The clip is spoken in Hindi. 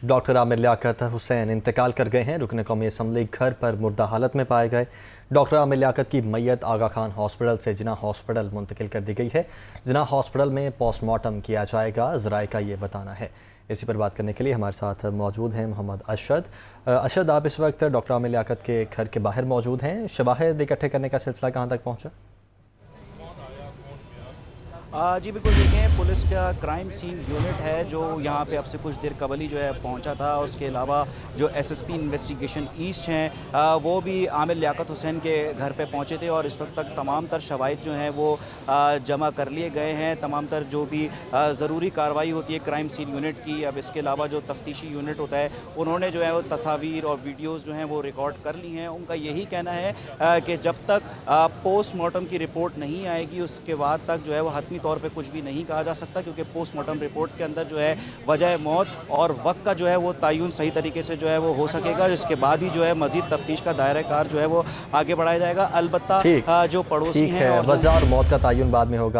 डॉक्टर आमिर लियाकत हुसैन इंतकाल कर गए हैं। रुकन कौमी असम्बली घर पर मुर्दा हालत में पाए गए। डॉक्टर आमिर लियाकत की मैयत आगा खान हॉस्पिटल से जिना हॉस्पिटल मुंतकिल कर दी गई है। जिना हॉस्पिटल में पोस्टमार्टम किया जाएगा, ज़राए का ये बताना है। इसी पर बात करने के लिए हमारे साथ मौजूद हैं मोहम्मद अरशद। अरशद, आप इस वक्त डॉक्टर आमिर लियाकत के घर के बाहर मौजूद हैं। शवाहिद इकट्ठे करने का सिलसिला कहाँ तक पहुँचा? जी बिल्कुल, देखें, पुलिस का क्राइम सीन यूनिट है जो यहाँ पे अब से कुछ देर कबल ही जो है पहुँचा था। उसके अलावा जो एसएसपी इन्वेस्टिगेशन ईस्ट हैं वो भी आमिर लियाकत हुसैन के घर पे पहुँचे थे और इस वक्त तक तमाम तर शवाहिद जो हैं वो जमा कर लिए गए हैं। तमाम तर जो भी ज़रूरी कार्रवाई होती है क्राइम सीन यूनिट की, अब इसके अलावा जो तफ्तीशी यूनिट होता है उन्होंने जो है वो तस्वीर और वीडियोज़ जो हैं वो रिकॉर्ड कर ली हैं। उनका यही कहना है कि जब तक पोस्टमार्टम की रिपोर्ट नहीं आएगी उसके बाद तक जो है वो हतमी तौर पे कुछ भी नहीं कहा जा सकता, क्योंकि पोस्टमार्टम रिपोर्ट के अंदर जो है वजह मौत और वक्त का जो है वो तयन सही तरीके से जो है वो हो सकेगा। जिसके बाद ही जो है मजीद तफ्तीश का दायरा कार जो है वो आगे बढ़ाया जाएगा। अलबत्ता जो पड़ोसी हैं वजह और मौत का तयन बाद में होगा।